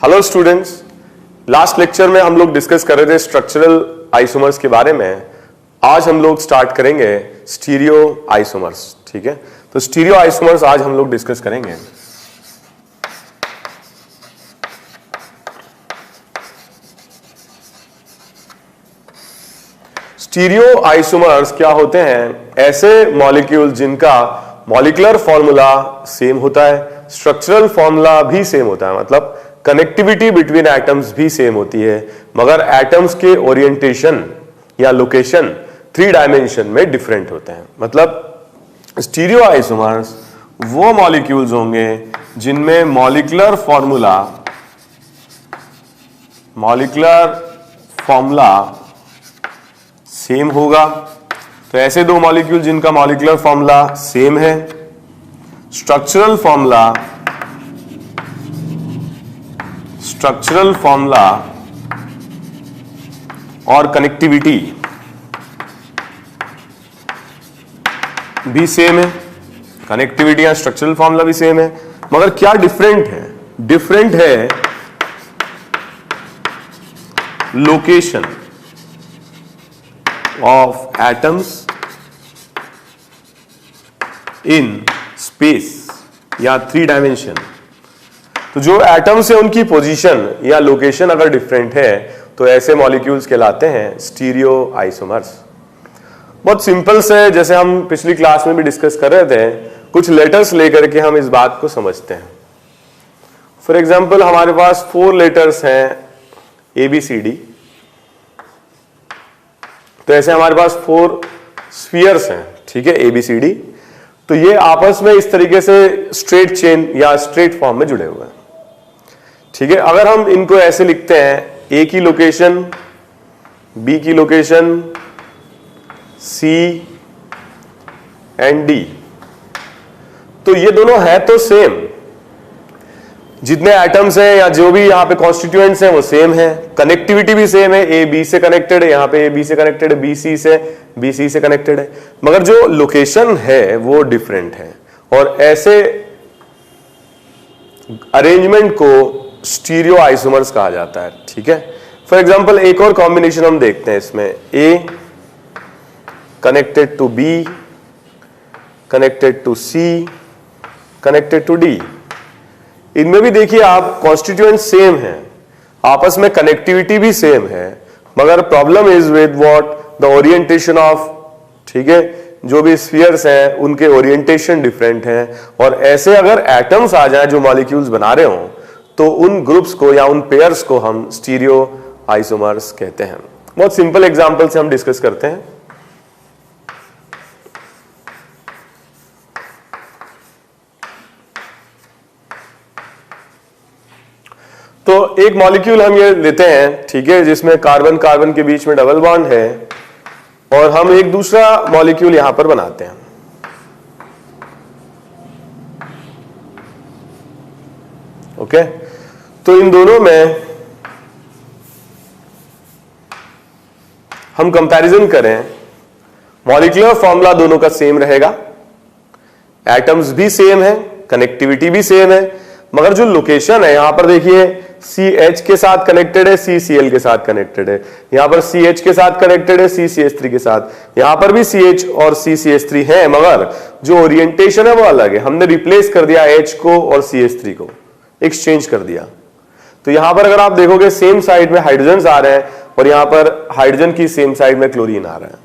Hello students, last lecture में हम लोग डिस्कस कर रहे थे स्ट्रक्चरल आइसोमर्स के बारे में। आज हम लोग स्टार्ट करेंगे स्टीरियो आइसोमर्स। ठीक है, तो स्टीरियो आइसोमर्स आज हम लोग डिस्कस करेंगे। स्टीरियो आइसोमर्स क्या होते हैं? ऐसे मॉलिक्यूल जिनका मॉलिक्यूलर फॉर्मूला सेम होता है, स्ट्रक्चरल फॉर्मूला भी सेम होता है, मतलब कनेक्टिविटी बिटवीन एटम्स भी सेम होती है, मगर एटम्स के ओरिएंटेशन या लोकेशन 3 डायमेंशन में डिफरेंट होते हैं। मतलब स्टीरियो आइसोमर्स वो मॉलिक्यूल्स होंगे जिनमें मॉलिक्यूलर फॉर्मूला सेम होगा। तो ऐसे दो मॉलिक्यूल जिनका मॉलिक्यूलर फॉर्मूला सेम है, स्ट्रक्चरल फॉर्मूला और कनेक्टिविटी भी सेम है, कनेक्टिविटी या स्ट्रक्चरल फॉर्मूला भी सेम है, मगर क्या डिफरेंट है? डिफरेंट है location of atoms in space या 3 डायमेंशन। तो जो एटम्स है उनकी पोजीशन या लोकेशन अगर डिफरेंट है तो ऐसे मॉलिक्यूल्स कहलाते हैं स्टीरियो आइसोमर्स। बहुत सिंपल से, जैसे हम पिछली क्लास में भी डिस्कस कर रहे थे, कुछ लेटर्स लेकर के हम इस बात को समझते हैं। फॉर एग्जांपल हमारे पास 4 लेटर्स हैं ABCD। तो ऐसे हमारे पास 4 स्फीयर्स हैं, ठीक है, ABCD। तो ये आपस में इस तरीके से स्ट्रेट चेन या स्ट्रेट फॉर्म में जुड़े हुए हैं, ठीक है। अगर हम इनको ऐसे लिखते हैं, A की लोकेशन, B की लोकेशन, C एंड D, तो ये दोनों है तो सेम, जितने एटम्स हैं या जो भी यहाँ पे कॉन्स्टिट्यूएंट्स हैं वो सेम है, कनेक्टिविटी भी सेम है, A B से कनेक्टेड है, यहाँ पे A B से कनेक्टेड है, B C से कनेक्टेड है, मगर जो लोकेशन है वो डिफरेंट है। और ऐसे अरेंजमेंट को स्टीरियो आइसोमर्स कहा जाता है, ठीक है। फॉर एग्जांपल एक और कॉम्बिनेशन हम देखते हैं इसमें, A connected to B, connected to C, connected to D। इनमें भी देखिए आप, कॉन्स्टिट्यूएंट सेम है, आपस में कनेक्टिविटी भी सेम है, मगर problem is with what, the orientation of, ठीक है, जो भी स्फीयर्स हैं उनके ओरिएंटेशन डिफरेंट है। और ऐसे अगर एटम्स आ जाए जो मॉलिक्यूल्स बना रहे हों, तो उन ग्रुप्स को या उन पेयर्स को हम स्टीरियो आइसोमर्स कहते हैं। बहुत सिंपल एग्जांपल से हम डिस्कस करते हैं। तो एक मॉलिक्यूल हम ये लेते हैं, ठीक है, जिसमें कार्बन कार्बन के बीच में डबल बॉन्ड है, और हम एक दूसरा मॉलिक्यूल यहां पर बनाते हैं। ओके, तो इन दोनों में हम कंपैरिजन करें, मॉलिक्यूलर फॉर्मूला दोनों का सेम रहेगा, एटम्स भी सेम है, कनेक्टिविटी भी सेम है, मगर जो लोकेशन है यहां पर देखिए, CH के साथ कनेक्टेड है, CCl के साथ कनेक्टेड है, यहां पर CH के साथ कनेक्टेड है, CCH3 के साथ, यहां पर भी CH और CCH3 है, मगर जो ओरिएंटेशन है वो अलग है। हमने रिप्लेस कर दिया H को और CH3 को, एक्सचेंज कर दिया। तो यहां पर अगर आप देखोगे, सेम साइड में हाइड्रोजन आ रहे हैं और यहां पर हाइड्रोजन की सेम साइड में क्लोरीन आ रहा है।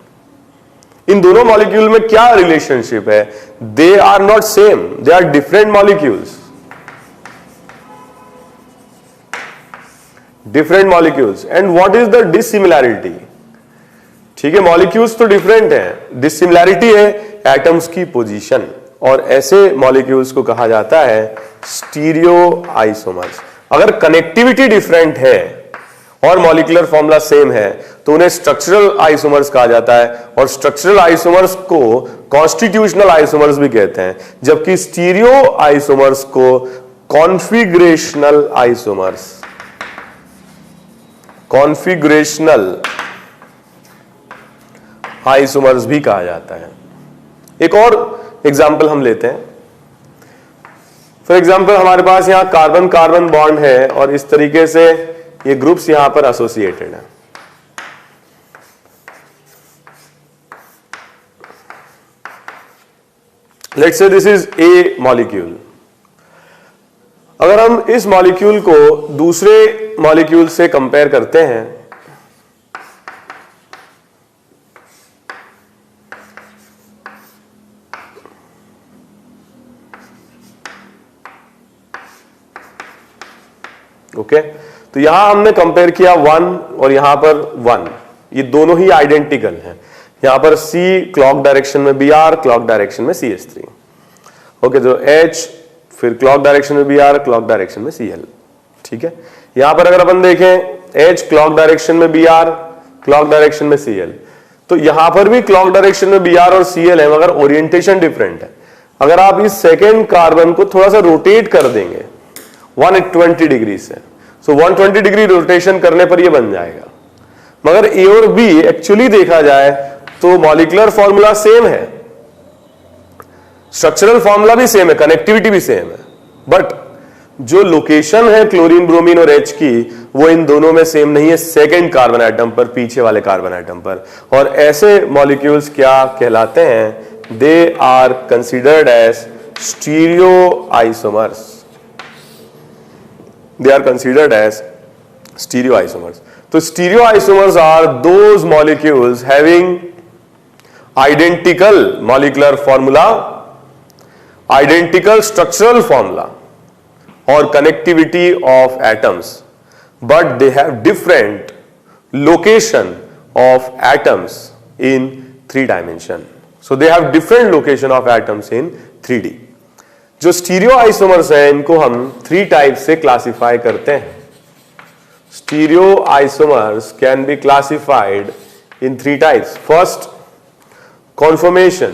इन दोनों मॉलिक्यूल में क्या रिलेशनशिप है? They are not same, they are different molecules, different molecules. And what is the dissimilarity? ठीक है, मॉलिक्यूल्स तो डिफरेंट हैं, डिसिमिलैरिटी है एटम्स की पोजीशन, और ऐसे मॉलिक्यूल्स को कहा जाता है स्टीरियो आइसोमर्स। अगर कनेक्टिविटी डिफरेंट है और मॉलिक्यूलर फॉर्मूला सेम है तो उन्हें स्ट्रक्चरल आइसोमर्स कहा जाता है, और स्ट्रक्चरल आइसोमर्स को कॉन्स्टिट्यूशनल आइसोमर्स भी कहते हैं, जबकि स्टीरियो आइसोमर्स को कॉन्फिगरेशनल आइसोमर्स भी कहा जाता है। एक और एग्जाम्पल हम लेते हैं। फॉर एग्जाम्पल हमारे पास यहां कार्बन कार्बन बॉन्ड है और इस तरीके से ये ग्रुप्स यहां पर एसोसिएटेड है। Let's say this is A molecule. अगर हम इस मॉलिक्यूल को दूसरे मॉलिक्यूल से कंपेयर करते हैं, ओके, तो यहां हमने कंपेयर किया 1 और यहां पर 1, ये दोनों ही आइडेंटिकल हैं। यहां पर C क्लॉक डायरेक्शन में Br, क्लॉक डायरेक्शन में CH3, ओके, तो H फिर क्लॉक डायरेक्शन में Br, क्लॉक डायरेक्शन में Cl, ठीक है। यहां पर अगर अपन देखें H क्लॉक डायरेक्शन में Br, क्लॉक डायरेक्शन में Cl, तो यहां पर भी क्लॉक डायरेक्शन में Br और Cl है, मगर ओरिएंटेशन डिफरेंट है। अगर आप इस सेकेंड कार्बन को थोड़ा सा रोटेट कर देंगे 120 डिग्री से, सो 120 डिग्री रोटेशन करने पर यह बन जाएगा। मगर ए और बी एक्चुअली देखा जाए तो मॉलिक्यूलर फॉर्मूला सेम है, स्ट्रक्चरल फॉर्मूला भी सेम है, कनेक्टिविटी भी सेम है, बट जो लोकेशन है क्लोरीन ब्रोमीन और H की वो इन दोनों में सेम नहीं है, सेकेंड कार्बन एटम पर, पीछे वाले कार्बन एटम पर। और ऐसे मॉलिक्यूल्स क्या कहलाते हैं? They are considered as stereoisomers. They are considered as stereoisomers. So stereoisomers are those molecules having identical molecular formula, identical structural formula or connectivity of atoms, but they have different location of atoms in 3 dimension. So they have different location of atoms in 3D. जो stereo isomers हैं इनको हम 3 type से classify करते हैं। Stereo isomers can be classified in 3 types. First, conformation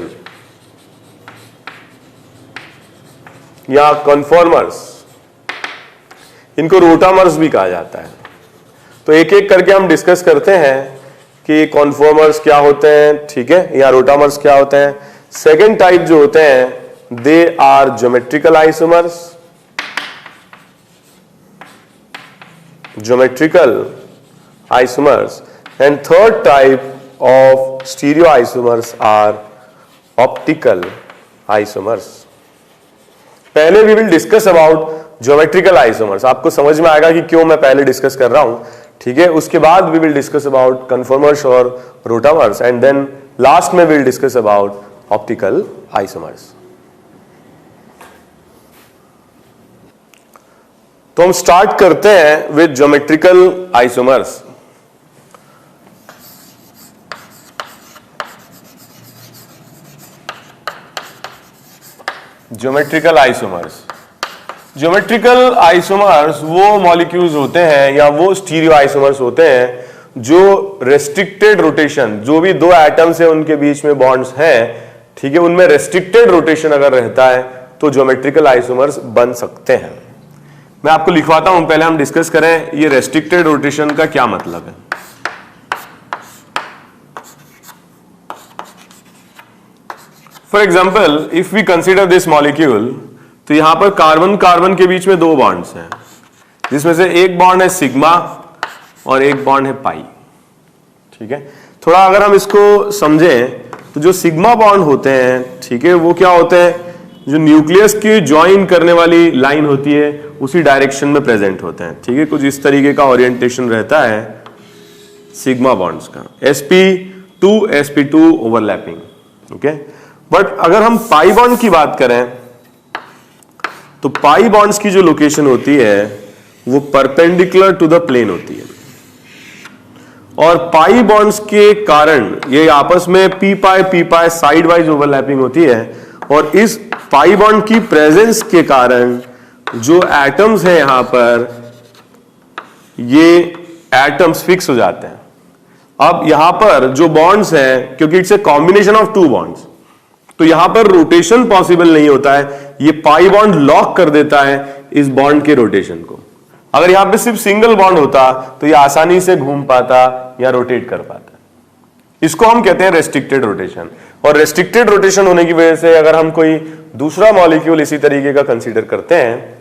या conformers, इनको rotamers भी कहा जाता है। तो एक एक करके हम डिस्कस करते हैं कि कॉन्फॉर्मर्स क्या होते हैं, ठीक है, या रोटामर्स क्या होते हैं। सेकेंड टाइप जो होते हैं they are geometrical isomers, and third type of stereoisomers are optical isomers. पहले we will discuss about geometrical isomers, आपको समझ में आएगा कि क्यों मैं पहले डिस्कस कर रहा हूं, ठीक है। उसके बाद we will discuss about conformers और rotamers, and then last में we will discuss about optical isomers. तो हम स्टार्ट करते हैं with geometrical isomers. Geometrical isomers, geometrical isomers वो मॉलिक्यूल्स होते हैं या वो स्टीरियो आइसोमर्स होते हैं जो रेस्ट्रिक्टेड रोटेशन, जो भी 2 एटम्स हैं उनके बीच में बॉन्ड्स हैं, ठीक है, उनमें रेस्ट्रिक्टेड रोटेशन अगर रहता है तो ज्योमेट्रिकल आइसोमर्स बन सकते हैं। मैं आपको लिखवाता हूं, पहले हम डिस्कस करें ये रेस्ट्रिक्टेड रोटेशन का क्या मतलब है। For example if we consider this molecule, तो यहां पर कार्बन कार्बन के बीच में 2 बॉन्ड्स हैं, जिसमें से एक बॉन्ड है सिग्मा और एक बॉन्ड है पाई, ठीक है। थोड़ा अगर हम इसको समझें तो जो सिग्मा बॉन्ड होते हैं, ठीक है, वो क्या होते हैं, जो न्यूक्लियस की ज्वाइन करने वाली लाइन होती है उसी डायरेक्शन में प्रेजेंट होते हैं, ठीक है। कुछ इस तरीके का ओरिएंटेशन रहता है सिग्मा बॉन्ड्स का, sp2 sp2 overlapping, okay. But अगर हम पाई बॉन्ड की बात करें तो पाई बॉन्ड्स की जो लोकेशन होती है वो परपेंडिकुलर टू द प्लेन होती है, और पाई बॉन्ड्स के कारण ये आपस में पी पाई साइड वाइज ओवरलैपिंग होती है, और इस पाई बॉन्ड की प्रेजेंस के कारण जो एटम्स हैं यहां पर, ये एटम्स फिक्स हो जाते हैं। अब यहां पर जो बॉन्ड्स हैं, क्योंकि it's a combination of 2 bonds, तो यहां पर रोटेशन पॉसिबल नहीं होता है, ये पाई बॉन्ड लॉक कर देता है इस बॉन्ड के रोटेशन को। अगर यहां पे सिर्फ सिंगल बॉन्ड होता तो ये आसानी से घूम पाता या रोटेट कर पाता। इसको हम कहते हैं रेस्ट्रिक्टेड रोटेशन। और रेस्ट्रिक्टेड रोटेशन होने की वजह से अगर हम कोई दूसरा मॉलिक्यूल इसी तरीके का कंसीडर करते हैं,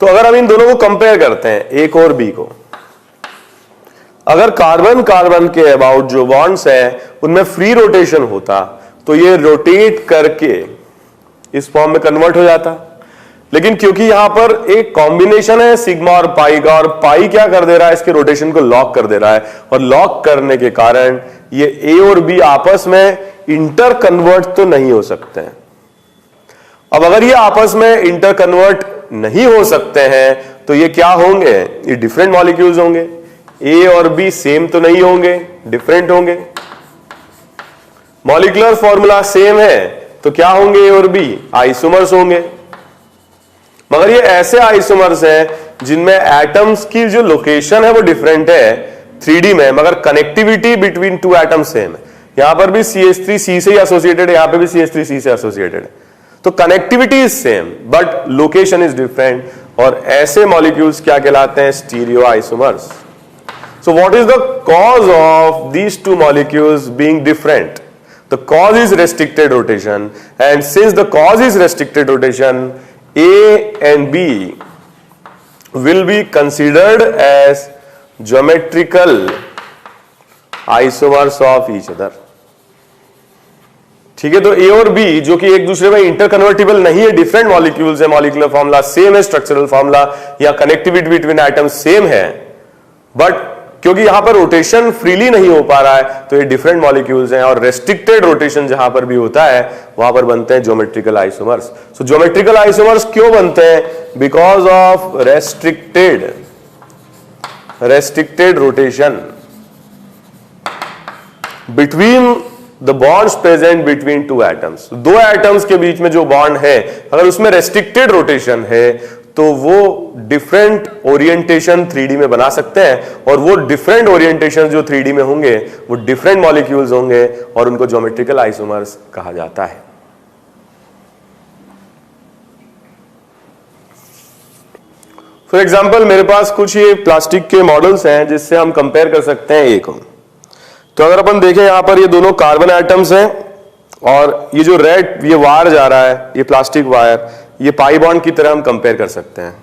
तो अगर हम इन दोनों को कंपेयर करते हैं, एक और बी को, अगर कार्बन कार्बन के अबाउट जो बॉन्ड्स हैं उनमें फ्री रोटेशन होता तो ये रोटेट करके इस फॉर्म में कन्वर्ट हो जाता, लेकिन क्योंकि यहां पर एक कॉम्बिनेशन है सिग्मा और पाई का, और पाई क्या कर दे रहा है, इसके रोटेशन को लॉक कर दे रहा है, और लॉक करने के कारण ये ए और बी आपस में इंटर कन्वर्ट तो नहीं हो सकते हैं। अब अगर ये आपस में इंटर कन्वर्ट नहीं हो सकते हैं तो ये क्या होंगे, ये डिफरेंट मॉलिक्यूल्स होंगे। ए और बी सेम तो नहीं होंगे, डिफरेंट होंगे। मॉलिक्यूलर फॉर्मूला सेम है तो क्या होंगे, ए और बी आइसोमर्स होंगे। मगर ये ऐसे आइसोमर्स हैं जिनमें एटम्स की जो लोकेशन है वो डिफरेंट है 3D में, मगर connectivity between two atom same है। यहां पर भी CH3 C से ही एसोसिएटेड है, यहां पर भी CH3 C से एसोसिएटेड है, तो connectivity is same but location is different, और ऐसे मॉलिक्यूल्स क्या कहलाते हैं, stereo isomers. So what is the cause of these two molecules being different? The cause is restricted rotation, and since the cause is restricted rotation, A and B will be considered as geometrical isomers of each other. ठीक है, तो a और B जो कि एक दूसरे में इंटरकन्वर्टिबल नहीं है, डिफरेंट मॉलिक्यूल्स है, मॉलिक्यूलर फॉर्मूला सेम है, स्ट्रक्चरल फॉर्मूला या कनेक्टिविटी बिटवीन एटम्स सेम है, बट क्योंकि यहां पर रोटेशन फ्रीली नहीं हो पा रहा है तो ये डिफरेंट मॉलिक्यूल्स हैं, और रेस्ट्रिक्टेड रोटेशन जहां पर भी होता है वहां पर बनते हैं ज्योमेट्रिकल आइसोमर्स। सो ज्योमेट्रिकल आइसोमर्स क्यों बनते हैं, because of restricted rotation between the bonds present between two atoms. दो एटम्स के बीच में जो बॉन्ड है अगर उसमें रेस्ट्रिक्टेड रोटेशन है तो वो डिफरेंट ओरिएंटेशन 3D में बना सकते हैं, और वो डिफरेंट ओरिएंटेशन जो 3D में होंगे वो डिफरेंट मॉलिक्यूल्स होंगे, और उनको ज्योमेट्रिकल आइसोमर्स कहा जाता है। फॉर एग्जांपल मेरे पास कुछ ये प्लास्टिक के मॉडल्स हैं जिससे हम कंपेयर कर सकते हैं ए को। तो अगर अपन देखें यहां पर ये दोनों कार्बन एटम्स हैं, और ये जो रेड ये वायर जा रहा है, ये प्लास्टिक वायर, ये पाई बॉन्ड की तरह हम कंपेयर कर सकते हैं।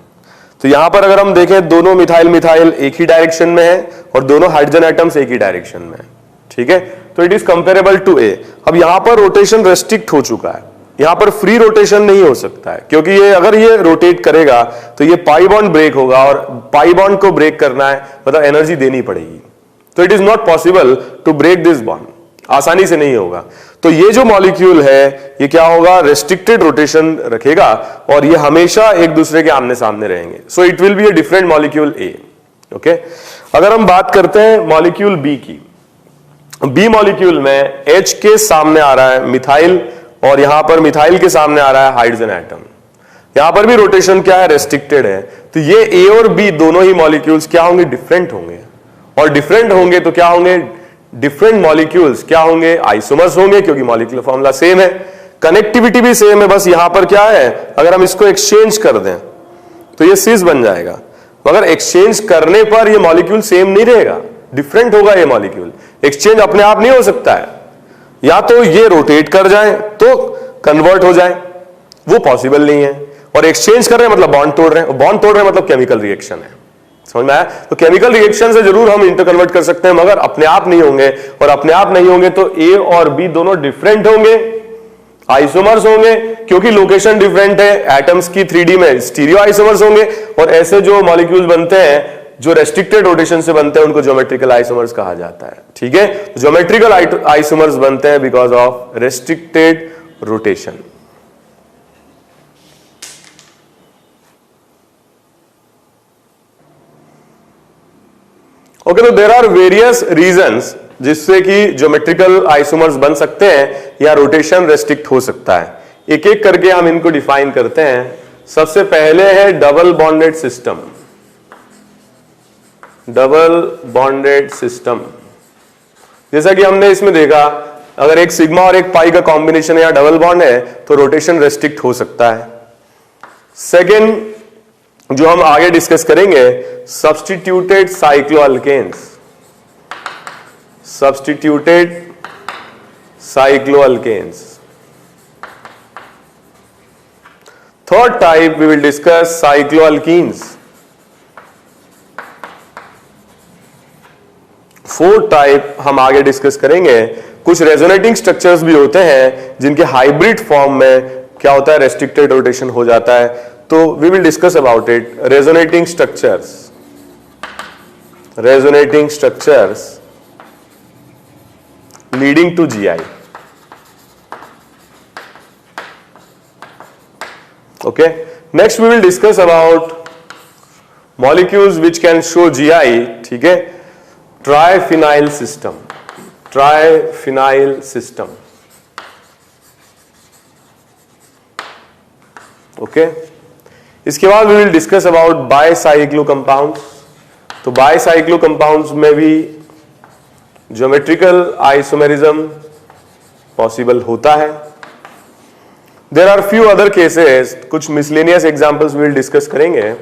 तो यहां पर अगर हम देखें दोनों मिथाइल मिथाइल एक ही डायरेक्शन में है और दोनों हाइड्रोजन एटम्स एक ही डायरेक्शन में है, ठीक है, तो इट इज कंपेरेबल टू ए। अब यहां पर रोटेशन रेस्ट्रिक्ट हो चुका है, यहां पर फ्री रोटेशन नहीं हो सकता है, क्योंकि ये अगर ये रोटेट करेगा तो ये पाई बॉन्ड ब्रेक होगा, और पाई बॉन्ड को ब्रेक करना है मतलब एनर्जी देनी पड़ेगी, तो it is not possible to break this bond, आसानी से नहीं होगा। तो ये जो मॉलिक्यूल है ये क्या होगा, रेस्ट्रिक्टेड रोटेशन रखेगा, और ये हमेशा एक दूसरे के आमने सामने रहेंगे। So it will be a different molecule A. Okay, अगर हम बात करते हैं मॉलिक्यूल बी की, बी मॉलिक्यूल में H के सामने आ रहा है मिथाइल, और यहां पर मिथाइल के सामने आ रहा है हाइड्रोजन एटम। यहां पर भी रोटेशन क्या है, रेस्ट्रिक्टेड है। तो ये ए और बी दोनों ही मॉलिक्यूल्स क्या होंगे, डिफरेंट होंगे, और डिफरेंट होंगे तो क्या होंगे, डिफरेंट मॉलिक्यूल्स क्या होंगे, आइसोमर्स होंगे, क्योंकि मॉलिक्यूलर फॉर्मूला सेम है, कनेक्टिविटी भी सेम है। बस यहां पर क्या है, अगर हम इसको एक्सचेंज कर दें तो ये सिस बन जाएगा, मगर एक्सचेंज करने पर ये मॉलिक्यूल सेम नहीं रहेगा, डिफरेंट होगा ये मॉलिक्यूल। एक्सचेंज अपने आप नहीं हो सकता है, या तो ये रोटेट कर जाए तो कन्वर्ट हो जाए, वो पॉसिबल नहीं है, और एक्सचेंज कर रहे हैं मतलब बॉन्ड तोड़ रहे हैं, बॉन्ड तोड़ रहे हैं मतलब केमिकल रिएक्शन है, समझ में आया। तो केमिकल रिएक्शन से जरूर हम इंटरकन्वर्ट कर सकते हैं, मगर अपने आप नहीं होंगे, और अपने आप नहीं होंगे तो ए और बी दोनों डिफरेंट होंगे, आइसोमर्स होंगे, क्योंकि लोकेशन डिफरेंट है, एटम्स की 3D में स्टीरियो आइसोमर्स होंगे, और ऐसे जो मॉलिक्यूल्स बनते हैं जो रेस्ट्रिक्टेड रोटेशन से बनते हैं उनको ज्योमेट्रिकल आइसोमर्स कहा जाता है, ठीक है। ज्योमेट्रिकल आइसोमर्स बनते हैं because of restricted rotation. Okay, तो देयर आर वेरियस रीजंस जिससे कि ज्योमेट्रिकल आइसोमर्स बन सकते हैं या रोटेशन रेस्ट्रिक्ट हो सकता है। एक एक करके हम इनको डिफाइन करते हैं। सबसे पहले है double bonded system. Double bonded system, जैसा कि हमने इसमें देखा, अगर एक सिग्मा और एक पाई का कॉम्बिनेशन है या डबल बॉन्ड है तो रोटेशन रेस्ट्रिक्ट हो सकता है। सेकेंड जो हम आगे डिस्कस करेंगे, substituted cycloalkanes, substituted cycloalkanes. Third type we will discuss cycloalkenes. Fourth type हम आगे डिस्कस करेंगे, कुछ रेजोनेटिंग स्ट्रक्चर्स भी होते हैं जिनके हाइब्रिड फॉर्म में क्या होता है, रेस्ट्रिक्टेड रोटेशन हो जाता है, तो we will discuss about it. Resonating structures, resonating structures leading to GI. Okay, next we will discuss about molecules which can show GI. ठीक है, triphenyl system, triphenyl system. Okay, इसके बाद we will discuss about bicyclo compounds. तो bicyclo compounds में भी geometrical isomerism possible होता है। There are few other cases, कुछ miscellaneous examples we will discuss करेंगे।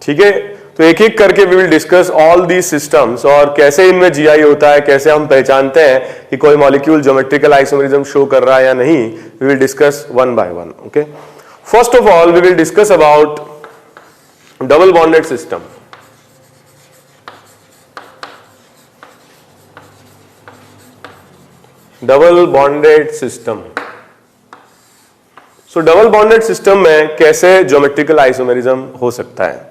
ठीक है, तो एक एक करके we will discuss all the systems और कैसे इनमें जीआई होता है, कैसे हम पहचानते हैं कि कोई मॉलिक्यूल ज्योमेट्रिकल आइसोमेरिज्म शो कर रहा है या नहीं। We will discuss one by one. Okay, first of all we will discuss about double bonded system. Double bonded system. So double bonded system में कैसे ज्योमेट्रिकल आइसोमेरिज्म हो सकता है,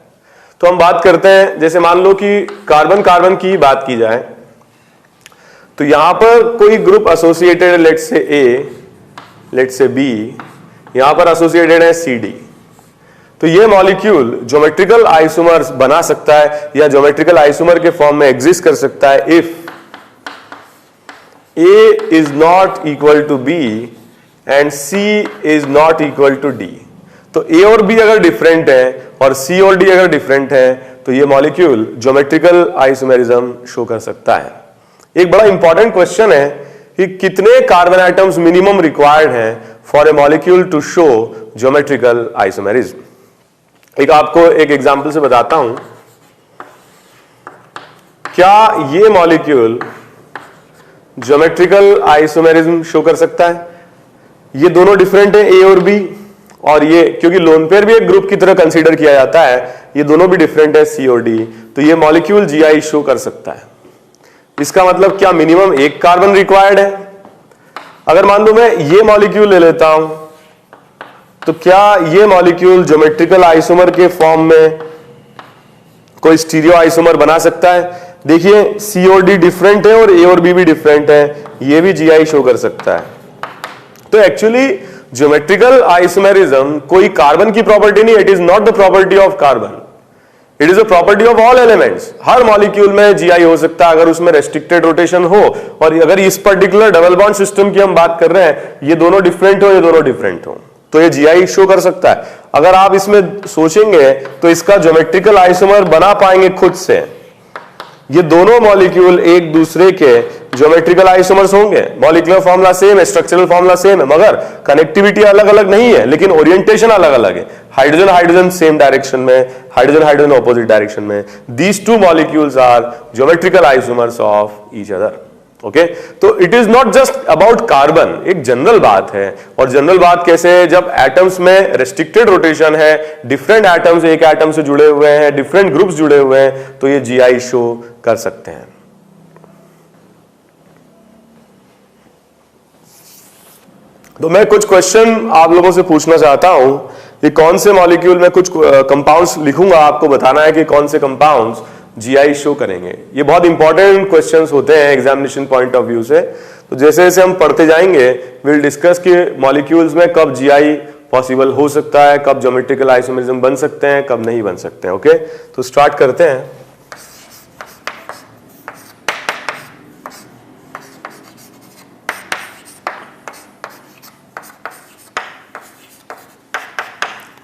तो हम बात करते हैं, जैसे मान लो कि कार्बन कार्बन की बात की जाए, तो यहां पर कोई ग्रुप एसोसिएटेड है, let's say A, let's say B, यहां पर एसोसिएटेड है सी डी। तो ये मॉलिक्यूल ज्योमेट्रिकल आइसोमर्स बना सकता है या ज्योमेट्रिकल आइसोमर के फॉर्म में एग्जिस्ट कर सकता है if a is not equal to B and C is not equal to d. तो ए और बी अगर डिफरेंट है और सी और डी अगर डिफरेंट है तो ये मॉलिक्यूल ज्योमेट्रिकल आइसोमेरिज्म शो कर सकता है। एक बड़ा इंपॉर्टेंट क्वेश्चन है कि कितने कार्बन एटम्स मिनिमम रिक्वायर्ड हैं for a molecule to show geometrical isomerism. एक आपको एक एग्जांपल से बताता हूं, क्या ये मॉलिक्यूल ज्योमेट्रिकल आइसोमेरिज्म शो कर सकता है? ये दोनों डिफरेंट है ए और बी, और ये क्योंकि लोन पेयर भी एक ग्रुप की तरह कंसीडर किया जाता है, ये दोनों भी डिफरेंट है सी और डी, तो ये मॉलिक्यूल जीआई शो कर सकता है। इसका मतलब क्या मिनिमम एक कार्बन रिक्वायर्ड है? अगर मान लो मैं ये मॉलिक्यूल ले लेता हूं, तो क्या ये मॉलिक्यूल ज्योमेट्रिकल आइसोमर के फॉर्म में कोई स्टीरियो आइसोमर बना सकता है? देखिए सी और डी डिफरेंट है और ए और बी भी डिफरेंट है, ये भी जीआई शो कर सकता है। तो एक्चुअली ज्योमेट्रिकल आइसोमेरिज्म कोई कार्बन की प्रॉपर्टी नहीं, it is not the property of carbon, it is a property of all elements. Her molecule में जीआई हो सकता है अगर उसमें रेस्ट्रिक्टेड रोटेशन हो, और अगर इस पर्टिकुलर डबल बॉन्ड सिस्टम की हम बात कर रहे हैं, ये दोनों डिफरेंट हो, ये दोनों डिफरेंट हो, तो ये जीआई शो कर सकता है। अगर आप इसमें सोचेंगे तो इसका ज्योमेट्रिकल आइसोमर बना पाएंगे खुद से, ये दोनों मॉलिक्यूल एक दूसरे के ज्योमेट्रिकल आइसोमर्स होंगे, मॉलिक्यूलर फॉर्मूला सेम है, स्ट्रक्चरल फॉर्मूला सेम है, मगर कनेक्टिविटी अलग अलग नहीं है, लेकिन ओरिएंटेशन अलग अलग है। हाइड्रोजन हाइड्रोजन सेम डायरेक्शन में, हाइड्रोजन हाइड्रोजन ऑपोजिट डायरेक्शन में। These two molecules are geometrical isomers of each other. Okay, तो it is not just about carbon, एक जनरल बात है। और जनरल बात कैसे है? जब एटम्स में रेस्ट्रिक्टेड रोटेशन है, डिफरेंट एटम्स एक एटम से जुड़े हुए हैं, डिफरेंट ग्रुप्स जुड़े हुए हैं, तो ये जीआई शो कर सकते हैं। तो मैं कुछ क्वेश्चन आप लोगों से पूछना चाहता हूं कि कौन से मॉलिक्यूल में कुछ कंपाउंड्स लिखूंगा, आपको बताना है कि कौन से कंपाउंड्स जीआई शो करेंगे। ये बहुत इंपॉर्टेंट क्वेश्चंस होते हैं एग्जामिनेशन पॉइंट ऑफ व्यू से। तो जैसे जैसे हम पढ़ते जाएंगे विल डिस्कस कि मॉलिक्यूल्स में कब जीआई पॉसिबल हो सकता है, कब ज्योमेट्रिकल आइसोमेरिज्म बन सकते हैं, कब नहीं बन सकते हैं। ओके, तो स्टार्ट करते हैं।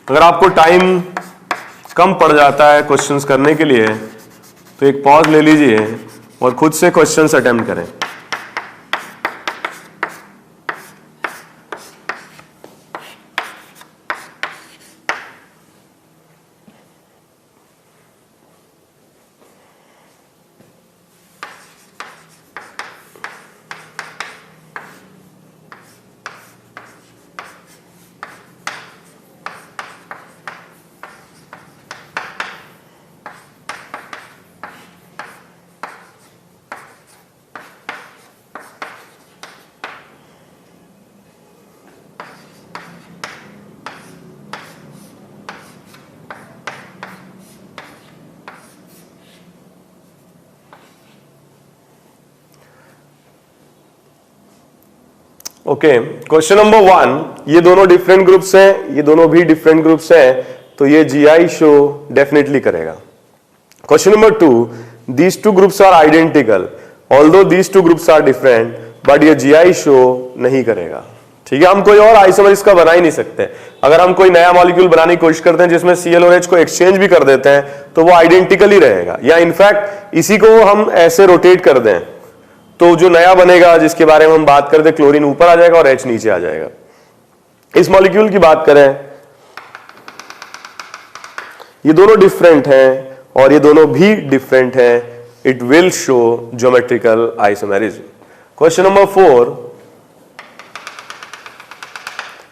अगर आपको टाइम कम पड़ जाता है क्वेश्चंस करने के लिए तो एक पॉज ले लीजिए और खुद से क्वेश्चंस अटेम्प्ट करें। ओके, क्वेश्चन नंबर 1, ये दोनों डिफरेंट ग्रुप्स हैं, ये दोनों भी डिफरेंट ग्रुप्स हैं, तो ये GI शो डेफिनेटली करेगा। Question number 2, these two groups are identical although these two groups are different, but ये GI शो नहीं करेगा। ठीक है, हम कोई और आइसोमर का बना ही नहीं सकते। अगर हम कोई नया मॉलिक्यूल बनाने की कोशिश करते हैं जिसमें Cl और H को एक्सचेंज भी कर देते हैं तो वो आइडेंटिकल ही रहेगा, या इनफैक्ट इसी को हम ऐसे रोटेट कर दें तो जो नया बनेगा जिसके बारे में हम बात करते, क्लोरीन ऊपर आ जाएगा और H नीचे आ जाएगा। इस मॉलिक्यूल की बात करें, ये दोनों डिफरेंट हैं और ये दोनों भी डिफरेंट हैं, it will show geometrical isomerism. Question number 4,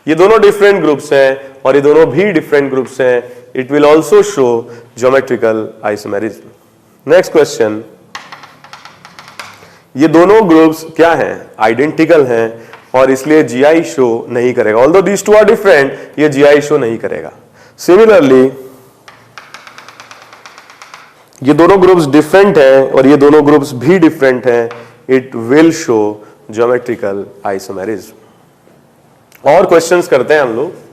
ये दोनों डिफरेंट ग्रुप्स हैं और ये दोनों भी डिफरेंट ग्रुप्स हैं, it will also show geometrical isomerism. Next question, ये दोनों ग्रुप्स क्या हैं? आइडेंटिकल हैं और इसलिए GI शो नहीं करेगा। Although these two are different, ये GI शो नहीं करेगा। सिमिलरली ये दोनों ग्रुप्स डिफरेंट हैं और ये दोनों ग्रुप्स भी डिफरेंट हैं, it will show geometrical isomerism. और क्वेश्चंस करते हैं हम लोग।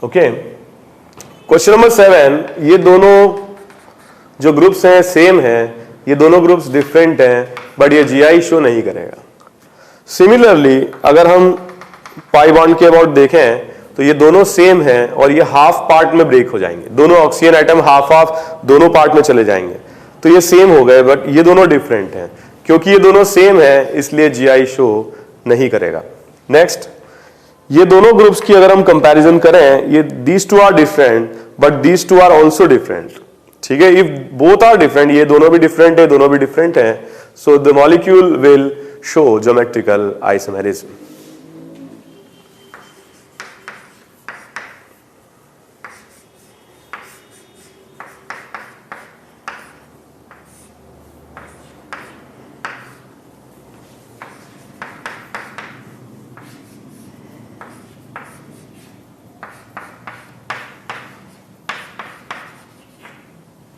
ओके, क्वेश्चन नंबर 7, ये दोनों जो ग्रुप्स हैं सेम हैं, ये दोनों ग्रुप्स डिफरेंट हैं, बट ये GI शो नहीं करेगा। सिमिलरली अगर हम पाई बॉन्ड के अबाउट देखें तो ये दोनों सेम हैं और ये हाफ पार्ट में ब्रेक हो जाएंगे, दोनों ऑक्सीजन एटम हाफ हाफ दोनों पार्ट में चले जाएंगे, तो ये सेम हो गए, बट ये दोनों डिफरेंट हैं। क्योंकि ये दोनों सेम है इसलिए GI शो नहीं करेगा। नेक्स्ट, ये दोनों ग्रुप्स की अगर हम कंपैरिजन करें, ये these two are different but these two are also different. ठीक है, इफ बोथ आर डिफरेंट, ये दोनों भी डिफरेंट है, दोनों भी डिफरेंट है, so the molecule will show geometrical isomerism.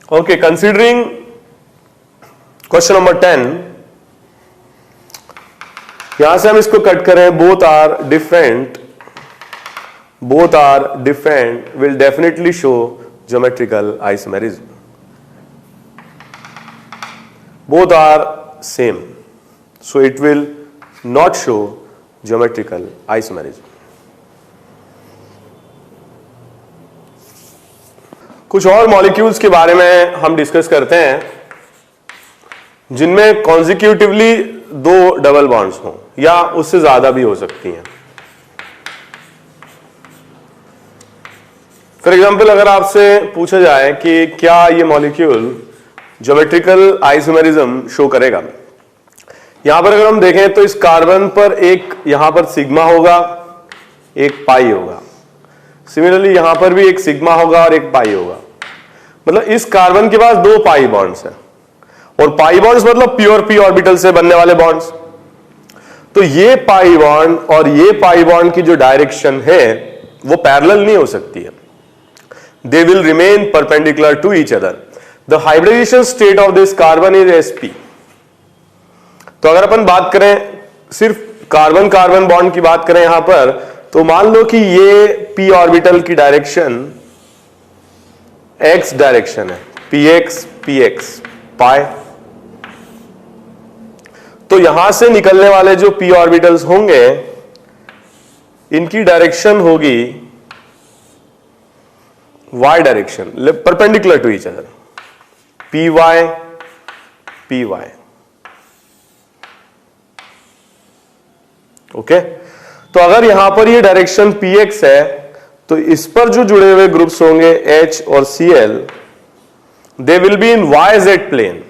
Okay, considering question number 10, यहां से हम इसको कट करें, both are different will definitely show geometrical isomerism. Both are same, so it will not show geometrical isomerism. कुछ और molecules के बारे में हम डिस्कस करते हैं जिनमें कॉन्जिक्यूटिवली 2 डबल बॉन्ड्स हों या उससे ज्यादा भी हो सकती हैं। फॉर एग्जांपल, अगर आपसे पूछा जाए कि क्या ये मॉलिक्यूल ज्योमेट्रिकल आइसोमेरिज्म शो करेगा, यहां पर अगर हम देखें तो इस कार्बन पर एक यहां पर सिग्मा होगा, एक पाई होगा। सिमिलरली यहां पर भी एक सिग्मा होगा और एक पाई होगा। मतलब इस कार्बन के पास 2 पाई बॉन्ड्स हैं, और पाई बॉन्ड्स मतलब प्योर p ऑर्बिटल से बनने वाले बॉन्ड्स। तो ये पाई बॉन्ड और ये पाई बॉन्ड की जो डायरेक्शन है वो पैरेलल नहीं हो सकती है, they will remain perpendicular to each other. The hybridization state of this carbon is sp। तो अगर अपन बात करें सिर्फ कार्बन कार्बन बॉन्ड की बात करें यहां पर, तो मान लो कि ये p ऑर्बिटल की डायरेक्शन x डायरेक्शन है, px पाई। तो यहां से निकलने वाले जो p ऑर्बिटल्स होंगे इनकी डायरेक्शन होगी y direction, perpendicular to each other, py। Okay, तो अगर यहां पर ये डायरेक्शन px है तो इस पर जो जुड़े हुए ग्रुप्स होंगे H और Cl, they will be in YZ plane.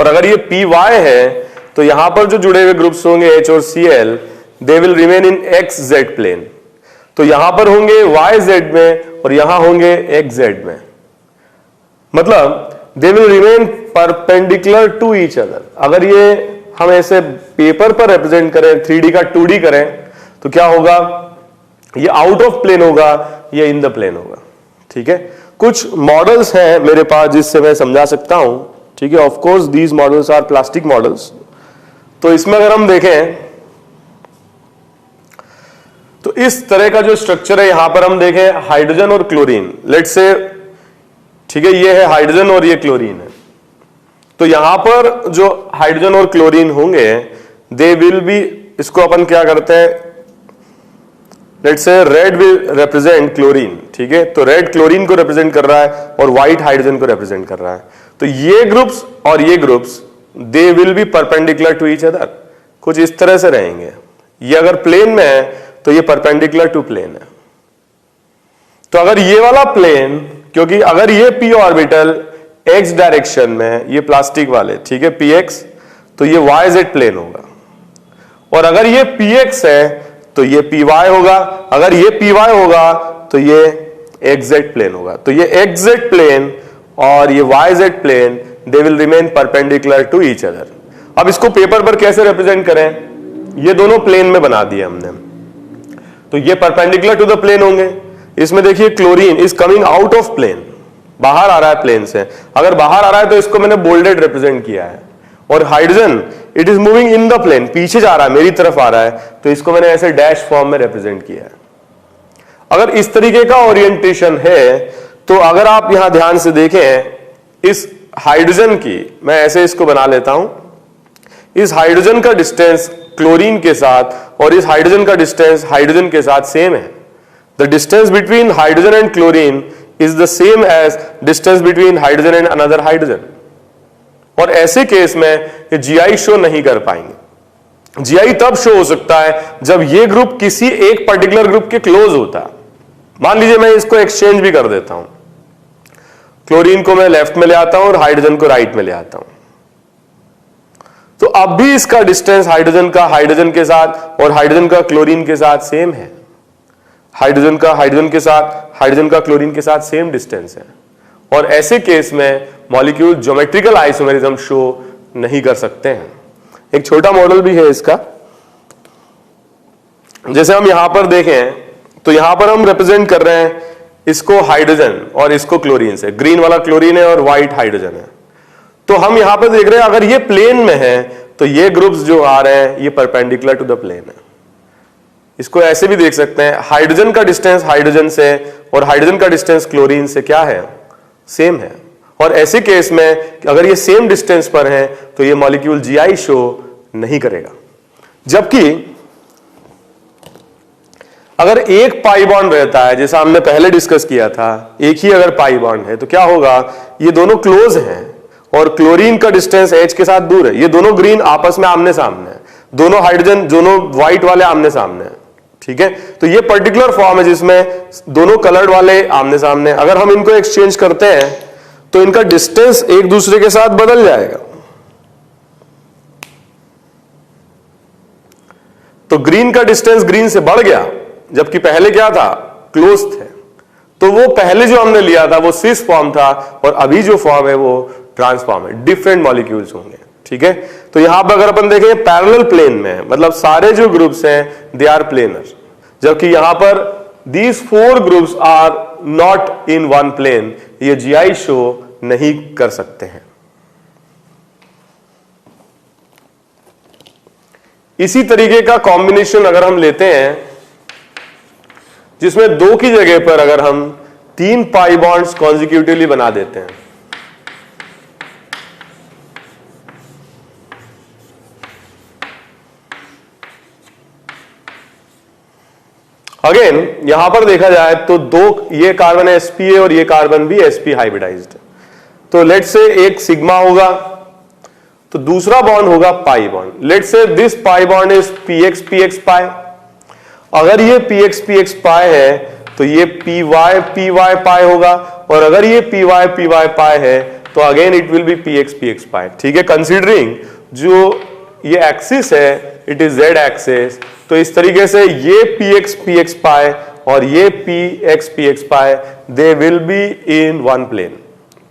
और अगर ये पी वाई है तो यहां पर जो जुड़े हुए ग्रुप्स होंगे H और Cl, they will remain in X Z plane. तो यहां पर होंगे वाई जेड में और यहां होंगे एक्स जेड में, मतलब they will remain perpendicular to each other. अगर ये हम ऐसे पेपर पर रिप्रेजेंट करें, 3D का 2D करें, तो क्या होगा, ये आउट ऑफ प्लेन होगा, ये इन द प्लेन होगा। ठीक है, कुछ मॉडल्स हैं मेरे पास जिससे मैं समझा सकता हूं। ठीक है, of course these models are plastic models. तो इसमें अगर हम देखें तो इस तरह का जो स्ट्रक्चर है, यहां पर हम देखें हाइड्रोजन और क्लोरीन, लेट्स से, ठीक है, ये है हाइड्रोजन और ये क्लोरीन है। तो यहां पर जो हाइड्रोजन और क्लोरीन होंगे, दे विल बी, इसको अपन क्या करते हैं, let's say red will represent chlorine. ठीक है, तो रेड क्लोरीन को रिप्रेजेंट कर रहा है और व्हाइट हाइड्रोजन को रिप्रेजेंट कर रहा है। तो ये ग्रुप्स और ये groups, they will be perpendicular to each other, कुछ इस तरह से रहेंगे। ये अगर प्लेन में है तो ये परपेंडिकुलर टू प्लेन है। तो अगर ये वाला प्लेन, क्योंकि अगर ये p ऑर्बिटल x डायरेक्शन में, ये प्लास्टिक वाले, ठीक है, px, तो ये yz प्लेन होगा। और अगर ये px है तो ये py होगा, अगर ये py होगा तो ये xz प्लेन होगा। तो ये xz प्लेन और ये yz plane, they will remain perpendicular to each other. अब इसको पेपर पर कैसे रिप्रेजेंट करें, ये दोनों प्लेन में बना दिए हमने, तो ये परपेंडिकुलर टू द प्लेन होंगे। इसमें देखिए chlorine is coming out of plane, बाहर आ रहा है प्लेन से। अगर बाहर आ रहा है तो इसको मैंने बोल्डेड रिप्रेजेंट किया है। और hydrogen it is moving in the plane, पीछे जा रहा है, मेरी तरफ आ रहा है, तो इसको मैंने ऐसे डैश फॉर्म में रिप्रेजेंट किया है। अगर इस तरीके का ओरिएंटेशन है तो अगर आप यहां ध्यान से देखें, इस हाइड्रोजन की, मैं ऐसे इसको बना लेता हूं, इस हाइड्रोजन का डिस्टेंस क्लोरीन के साथ और इस हाइड्रोजन का डिस्टेंस हाइड्रोजन के साथ सेम है। The distance between hydrogen and chlorine is the same as distance between hydrogen and another hydrogen. और ऐसे केस में ये जीआई शो नहीं कर पाएंगे। जीआई तब शो हो सकता है जब ये ग्रुप किसी एक पर्टिकुलर ग्रुप के क्लोज होता है। मान लीजिए मैं इसको एक्सचेंज भी कर देता हूं, क्लोरीन को मैं लेफ्ट में ले आता हूं और हाइड्रोजन को राइट में ले आता हूं, तो अब भी इसका डिस्टेंस हाइड्रोजन का हाइड्रोजन के साथ और हाइड्रोजन का क्लोरीन के साथ सेम है। हाइड्रोजन का हाइड्रोजन के साथ, हाइड्रोजन का क्लोरीन के साथ सेम डिस्टेंस है। और ऐसे केस में मॉलिक्यूल ज्योमेट्रिकल आइसोमेरिज्म शो नहीं कर सकते हैं। एक छोटा मॉडल भी है इसका, जैसे हम यहां पर देखें तो यहां पर हम रिप्रेजेंट कर रहे हैं इसको हाइड्रोजन और इसको क्लोरीन से, ग्रीन वाला क्लोरीन है और व्हाइट हाइड्रोजन है। तो हम यहां पर देख रहे हैं अगर ये प्लेन में है तो ये ग्रुप्स जो आ रहे हैं ये परपेंडिकुलर टू द प्लेन है। इसको ऐसे भी देख सकते हैं, हाइड्रोजन का डिस्टेंस हाइड्रोजन से और हाइड्रोजन का डिस्टेंस क्लोरीन से क्या है, सेम है। और ऐसे केस में अगर ये सेम डिस्टेंस पर है तो ये मॉलिक्यूल जीआई शो नहीं करेगा। जबकि अगर एक पाई बॉन्ड रहता है, जैसा हमने पहले डिस्कस किया था, एक ही अगर पाई बॉन्ड है तो क्या होगा, ये दोनों क्लोज हैं और क्लोरीन का डिस्टेंस H के साथ दूर है। ये दोनों ग्रीन आपस में आमने सामने है, दोनों हाइड्रोजन, दोनों व्हाइट वाले आमने सामने है। ठीक है, तो ये पर्टिकुलर फॉर्म है जिसमें दोनों कलर्ड वाले आमने सामने। अगर हम इनको एक्सचेंज करते हैं तो इनका डिस्टेंस एक दूसरे के साथ बदल जाएगा। तो ग्रीन का डिस्टेंस ग्रीन से बढ़ गया, जबकि पहले क्या था, क्लोज थे। तो वो पहले जो हमने लिया था वो सिस फॉर्म था और अभी जो फॉर्म है वो ट्रांसफॉर्म है, डिफरेंट मॉलिक्यूल्स होंगे। ठीक है, तो यहां पर अगर अपन देखें पैरेलल प्लेन में, मतलब सारे जो ग्रुप्स हैं दे आर प्लेनर, जबकि यहां पर these 4 groups are not in one plane, ये जीआई शो नहीं कर सकते हैं। इसी तरीके का कॉम्बिनेशन अगर हम लेते हैं जिसमें 2 की जगह पर अगर हम 3 पाई बॉन्ड्स कॉन्जिक्यूटिवली बना देते हैं, अगेन यहां पर देखा जाए तो 2, ये कार्बन है spa और ये कार्बन भी sp हाइब्रिडाइज्ड। तो लेट्स से एक सिग्मा होगा तो दूसरा बॉन्ड होगा pi bond. Let's say this pi bond is px px पाई। अगर ये px px पाई है तो ये py py पाई होगा, और अगर ये py py पाई है तो again it will be px पाई। ठीक है, कंसीडरिंग जो ये एक्सिस है इट इज z एक्सिस, तो इस तरीके से ये px पाई और ये px pi they will be in one plane,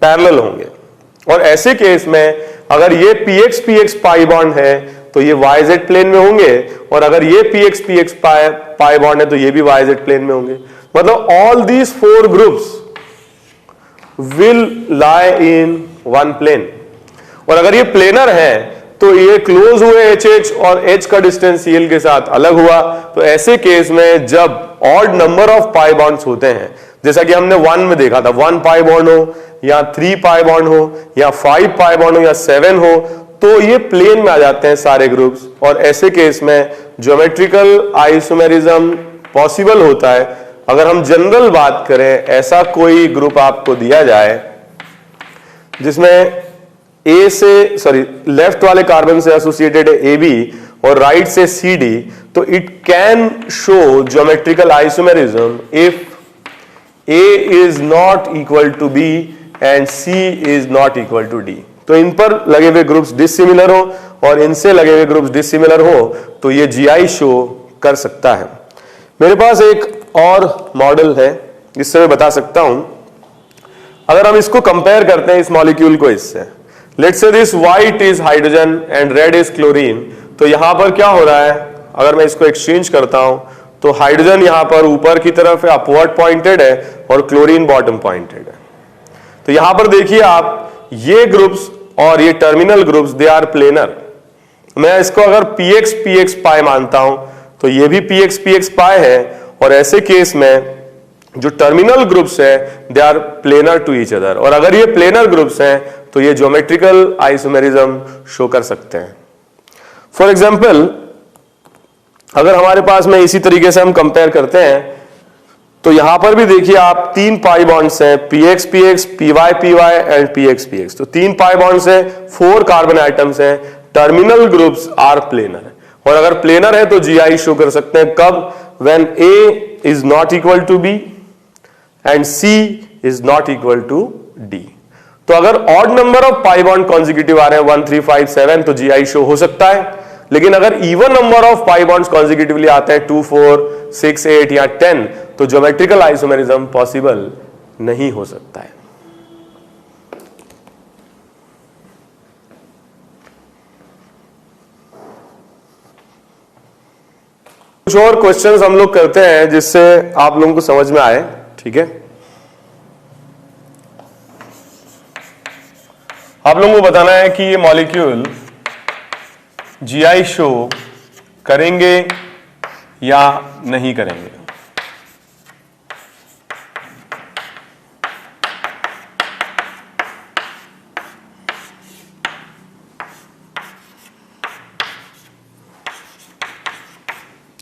parallel होंगे। और ऐसे केस में अगर ये px पाई बॉन्ड है तो ये yz प्लेन में होंगे, और अगर ये px पाई बॉन्ड है तो ये भी yz प्लेन में होंगे। मतलब all these four groups will lie in one plane. और अगर ये प्लेनर है तो ये क्लोज हुए HH और H का डिस्टेंस Cl के साथ अलग हुआ। तो ऐसे केस में जब odd number of pi bonds होते हैं, जैसा कि हमने 1 में देखा था, 1 पाई बॉन्ड हो या 3 पाई बॉन्ड हो या 5 पाई बॉन्ड हो या 7 हो, तो ये प्लेन में आ जाते हैं सारे ग्रुप्स। और ऐसे केस में ज्योमेट्रिकल आइसोमेरिज्म पॉसिबल होता है। अगर हम जनरल बात करें, ऐसा कोई ग्रुप आपको दिया जाए जिसमें लेफ्ट वाले कार्बन से एसोसिएटेड है AB और राइट से CD, तो it can show geometrical isomerism if A is not equal to B and C is not equal to D। तो इन पर लगे हुए ग्रुप्स डिसिमिलर हो और इनसे लगे हुए ग्रुप्स डिसिमिलर हो तो ये GI शो कर सकता है। मेरे पास एक और मॉडल है जिससे मैं बता सकता हूं। अगर हम इसको कंपेयर करते हैं इस मॉलिक्यूल को इससे, let's say this white is hydrogen and red is chlorine, तो यहां पर क्या हो रहा है, अगर मैं इसको एक्सचेंज करता हूं तो हाइड्रोजन यहां पर ऊपर की तरफ है, अपवर्ड पॉइंटेड है, और क्लोरीन बॉटम पॉइंटेड है। तो यहां पर देखिए आप, ये ग्रुप्स और ये terminal groups they are planar. मैं इसको अगर px पाई मानता हूं तो ये भी px पाई है, और ऐसे केस में जो टर्मिनल ग्रुप्स है they are planar to each other. और अगर ये प्लेनर ग्रुप्स हैं तो ये ज्योमेट्रिकल आइसोमेरिज्म शो कर सकते हैं। फॉर एग्जाम्पल, अगर हमारे पास में इसी तरीके से हम कंपेयर करते हैं तो यहां पर भी देखिए आप 3 पाई बॉन्ड्स हैं, px py एंड px। तो 3 पाई बॉन्ड्स हैं, 4 कार्बन आइटम्स हैं, टर्मिनल ग्रुप्स आर प्लेनर। और अगर प्लेनर है तो GI शो कर सकते हैं कब, when A is not equal to B and C is not equal to D। तो अगर odd number of pi bond consecutive आ रहे हैं 1 3 5 7 तो GI शो हो सकता है। लेकिन अगर even number of pi bonds consecutively आते हैं 2 4 6 8 या 10 तो ज्योमेट्रिकल आइसोमेरिज्म पॉसिबल नहीं हो सकता है। कुछ और क्वेश्चंस हम लोग करते हैं जिससे आप लोगों को समझ में आए। ठीक है, आप लोगों को बताना है कि ये मॉलिक्यूल GI शो करेंगे या नहीं करेंगे।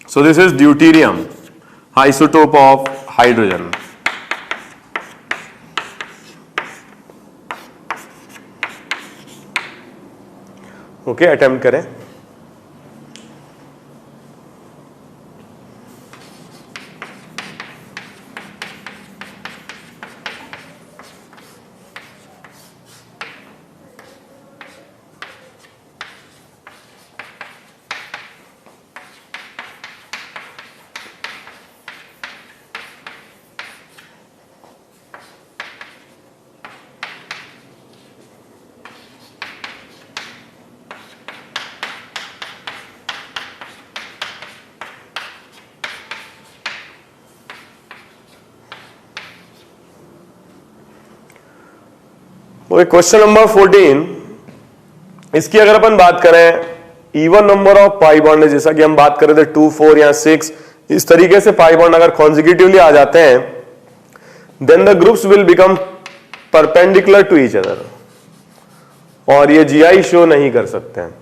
So this is deuterium, isotope of hydrogen. Okay, attempt करें। क्वेश्चन नंबर 14, इसकी अगर अपन बात करें even number of pi bond, जैसा कि हम बात कर रहे थे 2 4 या 6, इस तरीके से पाई बॉन्ड अगर कॉन्जिक्यूटिवली आ जाते हैं then the groups will become perpendicular to each other और ये GI शो नहीं कर सकते हैं।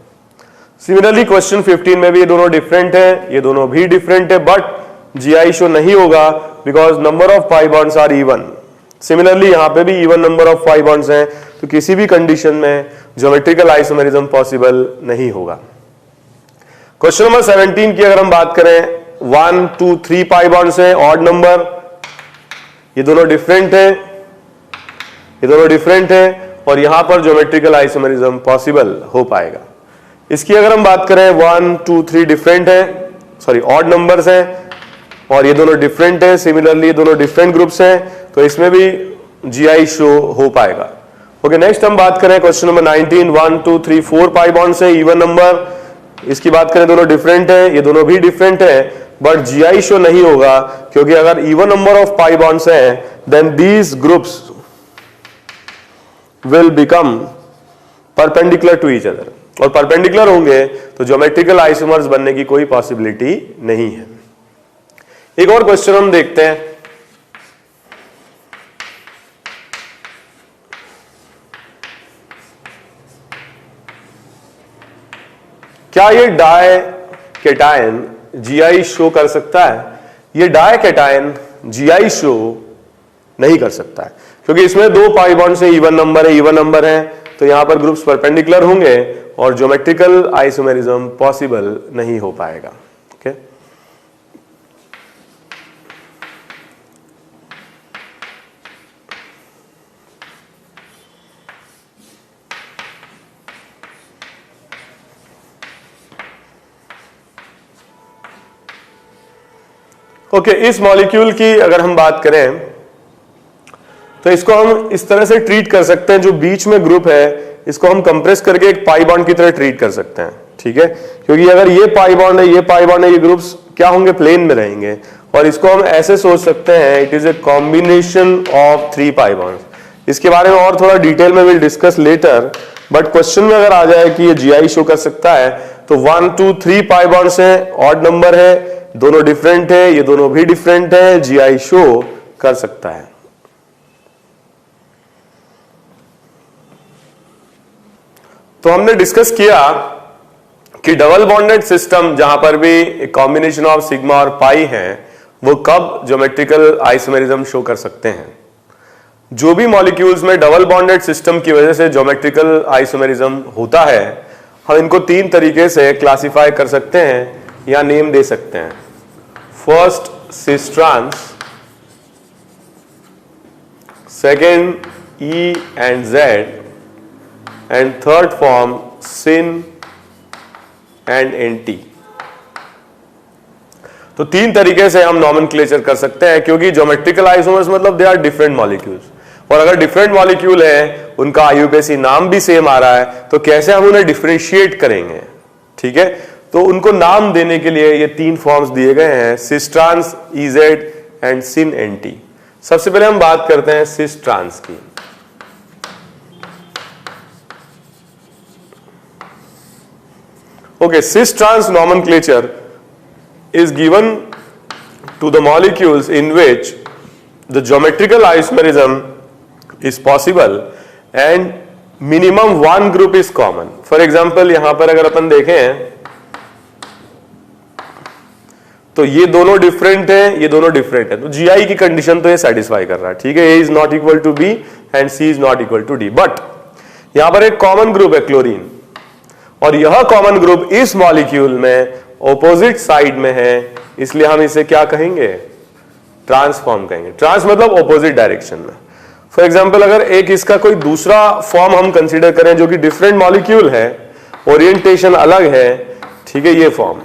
सिमिलरली क्वेश्चन 15 में भी ये दोनों डिफरेंट है, ये दोनों भी डिफरेंट है, बट GI शो नहीं होगा because number of pi bonds are even. Similarly यहां पे भी even number of pi bonds हैं, तो किसी भी कंडीशन में ज्योमेट्रिकल आइसोमेरिज्म पॉसिबल नहीं होगा। क्वेश्चन नंबर 17 की अगर हम बात करें, 1 2 3 पाई बॉन्ड्स हैं, ऑड नंबर, ये दोनों डिफरेंट है, ये दोनों डिफरेंट है, और यहां पर ज्योमेट्रिकल आइसोमेरिज्म पॉसिबल हो पाएगा। इसकी अगर हम बात करें 1 2 3 डिफरेंट है, सॉरी ऑड नंबर्स हैं और ये दोनों डिफरेंट है, सिमिलरली ये दोनों डिफरेंट ग्रुप्स हैं, तो इसमें भी जीआई शो हो पाएगा। ओके, नेक्स्ट हम बात करें क्वेश्चन नंबर 19, 1 2 3 4 पाई बॉन्ड्स है, इवन नंबर। इसकी बात करें दोनों डिफरेंट है, ये दोनों भी डिफरेंट है, बट जीआई शो नहीं होगा क्योंकि अगर even number of pi bonds हैं then these groups will become perpendicular to each other, और परपेंडिकुलर होंगे तो ज्योमेट्रिकल आइसोमर्स बनने की कोई पॉसिबिलिटी नहीं है। एक और क्वेश्चन हम देखते हैं। क्या ये डाई कैटायन जीआई शो कर सकता है? ये डाई कैटायन जीआई शो नहीं कर सकता है क्योंकि इसमें दो पाई बॉन्ड से इवन नंबर है, तो यहां पर ग्रुप्स परपेंडिकुलर होंगे और ज्योमेट्रिकल आइसोमेरिज्म पॉसिबल नहीं हो पाएगा। ओके, ओके, इस मॉलिक्यूल की अगर हम बात करें तो इसको हम इस तरह से ट्रीट कर सकते हैं, जो बीच में ग्रुप है इसको हम कंप्रेस करके एक पाई बॉन्ड की तरह ट्रीट कर सकते हैं। ठीक है, क्योंकि अगर ये पाई बॉन्ड है, ये पाई बॉन्ड है, ये ग्रुप्स क्या होंगे, प्लेन में रहेंगे, और इसको हम ऐसे सोच सकते हैं it is a combination of 3 pi bonds. इसके बारे में और थोड़ा डिटेल में will discuss later, but question में अगर आ जाए कि ये जीआई शो कर सकता है तो 1 2 3 पाई बॉन्ड्स है, ऑड नंबर है, दोनों डिफरेंट है, ये दोनों भी डिफरेंट है, जीआई शो कर सकता है। तो हमने डिस्कस किया कि डबल बॉन्डेड सिस्टम जहां पर भी एक कॉम्बिनेशन ऑफ सिग्मा और पाई है वो कब ज्योमेट्रिकल आइसोमेरिज्म शो कर सकते हैं। जो भी मॉलिक्यूल्स में डबल बॉन्डेड सिस्टम की वजह से ज्योमेट्रिकल आइसोमेरिज्म होता है, हम इनको 3 तरीके से क्लासिफाई कर सकते हैं या नेम दे सकते हैं। First cis trans, second E and Z, and third form syn and anti. तो 3 तरीके से हम नॉमेनक्लेचर कर सकते हैं, क्योंकि ज्योमेट्रिकल आइसोमर्स मतलब दे आर डिफरेंट मॉलिक्यूल्स, और अगर डिफरेंट मॉलिक्यूल है, उनका आईयूपीएसी नाम भी सेम आ रहा है, तो कैसे हम उन्हें डिफरेंशिएट करेंगे। ठीक है, तो उनको नाम देने के लिए ये 3 फॉर्म्स दिए गए हैं, cis trans, E Z and syn anti. सबसे पहले हम बात करते हैं सिस ट्रांस की। Okay, cis trans nomenclature is given to the molecules in which the geometrical isomerism is possible and minimum one group is common. For example, यहां पर अगर अपन देखें तो ये दोनों डिफरेंट है, ये दोनों डिफरेंट है, तो जीआई की कंडीशन तो ये सेटिस्फाई कर रहा है। ठीक है, A is not equal to B and C is not equal to D, but यहां पर एक कॉमन ग्रुप है क्लोरीन, और यह कॉमन ग्रुप इस मॉलिक्यूल में ऑपोजिट साइड में है, इसलिए हम इसे क्या कहेंगे, ट्रांसफॉर्म कहेंगे। ट्रांस मतलब ऑपोजिट डायरेक्शन में। फॉर एग्जांपल अगर एक इसका कोई दूसरा फॉर्म हम कंसीडर करें जो कि डिफरेंट मॉलिक्यूल है, ओरिएंटेशन अलग है, ठीक है, ये फॉर्म,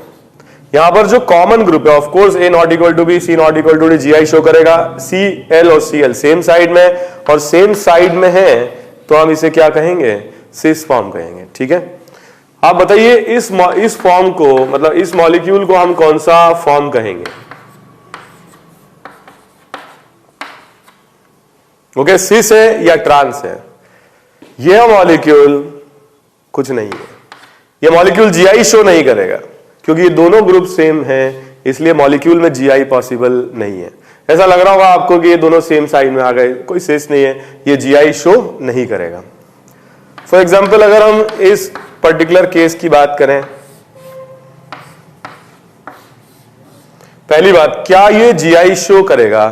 यहां पर जो कॉमन ग्रुप है, of course A not equal to B, C not equal to D, GI show करेगा। सी एल और सी एल सेम साइड में, और सेम साइड में है, तो हम इसे क्या कहेंगे, सिस फॉर्म कहेंगे। ठीक है, आप बताइए इस फॉर्म को, मतलब इस मॉलिक्यूल को हम कौन सा फॉर्म कहेंगे। ओके, सिस है या ट्रांस है, यह मॉलिक्यूल कुछ नहीं है, यह मॉलिक्यूल जीआई शो नहीं करेगा, क्योंकि ये दोनों ग्रुप सेम हैं, इसलिए मॉलिक्यूल में जीआई पॉसिबल नहीं है। ऐसा लग रहा होगा आपको कि ये दोनों सेम साइड में आ गए, कोई सिस नहीं है, ये जीआई शो नहीं करेगा। फॉर एग्जाम्पल अगर हम इस पर्टिकुलर केस की बात करें, पहली बात, क्या ये जीआई शो करेगा?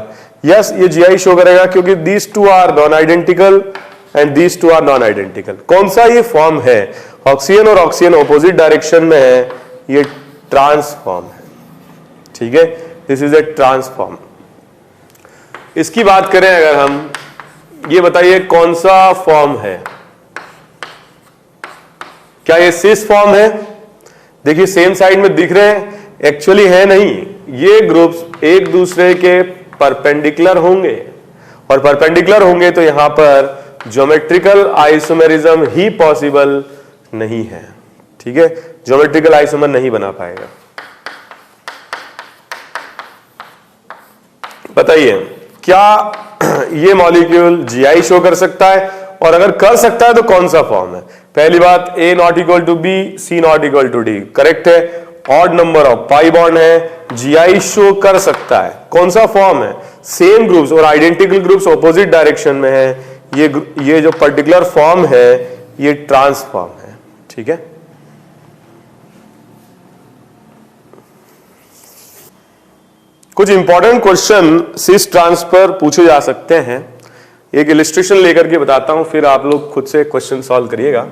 यस, ये जीआई शो करेगा, क्योंकि these two are non identical and these two are non identical. कौन सा ये फॉर्म है? ऑक्सीजन और ऑक्सीजन ऑपोजिट डायरेक्शन में है, ये ट्रांस फॉर्म है। ठीक है, this is a trans form. इसकी बात करें अगर हम, ये बताइए कौन सा फॉर्म है, क्या ये सिस फॉर्म है? देखिए सेम साइड में दिख रहे हैं, एक्चुअली है नहीं, ये ग्रुप्स एक दूसरे के परपेंडिकुलर होंगे, और परपेंडिकुलर होंगे तो यहां पर ज्योमेट्रिकल आइसोमेरिज्म ही पॉसिबल नहीं है। ठीक है, ज्योमेट्रिकल आइसोमर नहीं बना पाएगा। बताइए क्या ये मॉलिक्यूल जीआई शो कर सकता है, और अगर कर सकता है तो कौन सा फॉर्म है? पहली बात, A not equal to B, C not equal to D, correct है। Odd number of pi bond है, जीआई शो कर सकता है। कौन सा फॉर्म है? सेम ग्रुप्स और आइडेंटिकल ग्रुप्स ऑपोजिट डायरेक्शन में है। ये जो पर्टिकुलर फॉर्म है ये ट्रांस फॉर्म है। ठीक है, कुछ इंपॉर्टेंट क्वेश्चन सिस ट्रांस पर पूछे जा सकते हैं। एक इलिस्ट्रेशन लेकर के बताता हूं, फिर आप लोग खुद से क्वेश्चन सॉल्व करिएगा।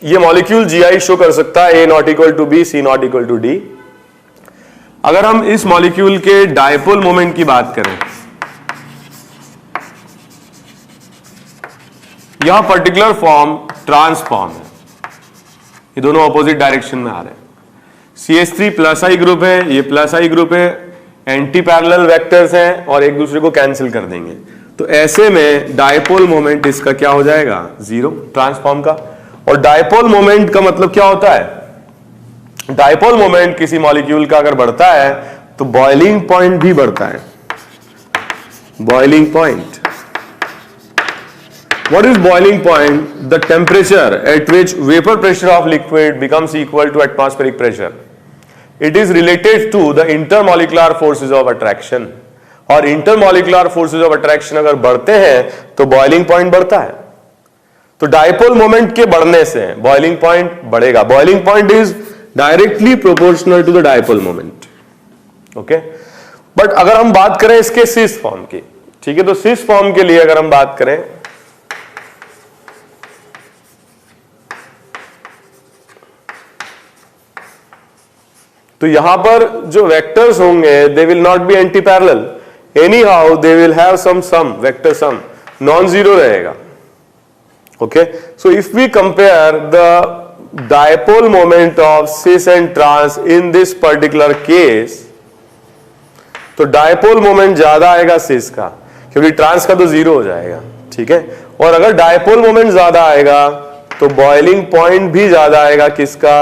ये मॉलिक्यूल जीआई शो कर सकता है, A not equal to B, C not equal to D. अगर हम इस मॉलिक्यूल के डायपोल मोमेंट की बात करें, यह पर्टिकुलर फॉर्म ट्रांस फॉर्म है, ये दोनों ऑपोजिट डायरेक्शन में आ रहे हैं। CH3 प्लस आई ग्रुप है, ये प्लस आई ग्रुप है, एंटी पैरेलल वेक्टर्स हैं और एक दूसरे को कैंसिल कर देंगे, तो ऐसे में डायपोल मोमेंट इसका क्या हो जाएगा? जीरो, ट्रांसफॉर्म का। और डायपोल मोमेंट का मतलब क्या होता है? डायपोल मोमेंट किसी मॉलिक्यूल का अगर बढ़ता है तो बॉइलिंग पॉइंट भी बढ़ता है। Boiling point, what is boiling point? The temperature at which vapor pressure of liquid becomes equal to atmospheric pressure. It is related to the intermolecular forces of attraction, और intermolecular forces of attraction अगर बढ़ते हैं तो boiling point बढ़ता है। तो dipole moment के बढ़ने से boiling point बढ़ेगा। boiling point is directly proportional to the dipole moment. Okay, but अगर हम बात करें इसके सिस फॉर्म की, ठीक है, तो सिस फॉर्म के लिए अगर हम बात करें तो यहां पर जो वेक्टर्स होंगे they will not be anti parallel, anyhow they will have some vector sum, non zero रहेगा। Okay, so if we compare the dipole moment of cis and trans in this particular case, तो dipole moment ज्यादा आएगा सिस का, क्योंकि trans का तो zero हो जाएगा। ठीक है, और अगर डायपोल मोमेंट ज्यादा आएगा तो बॉइलिंग पॉइंट भी ज्यादा आएगा, किसका?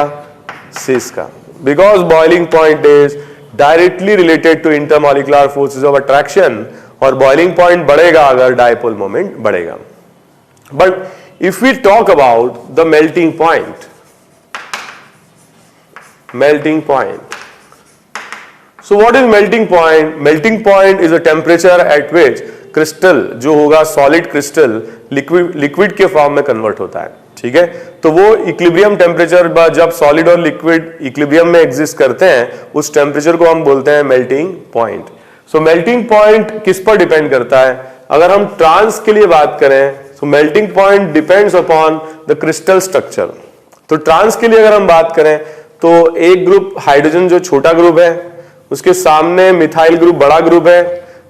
सिस का, because boiling point is directly related to intermolecular forces of attraction, और boiling point बढ़ेगा अगर dipole moment बढ़ेगा। But if we talk about the melting point, so what is melting point? Melting point is a temperature at which crystal जो होगा solid crystal liquid के form में convert होता है। ठीक है, तो वो इक्विलिब्रियम टेम्परेचर जब सॉलिड और लिक्विड इक्विलिब्रियम में एग्जिस्ट करते हैं उस टेम्परेचर को हम बोलते हैं मेल्टिंग पॉइंट। सो मेल्टिंग पॉइंट किस पर डिपेंड करता है? अगर हम ट्रांस के लिए बात करें तो melting point depends upon the crystal structure. तो ट्रांस के लिए अगर हम बात करें तो एक ग्रुप हाइड्रोजन जो छोटा ग्रुप है, उसके सामने मिथाइल ग्रुप बड़ा ग्रुप है,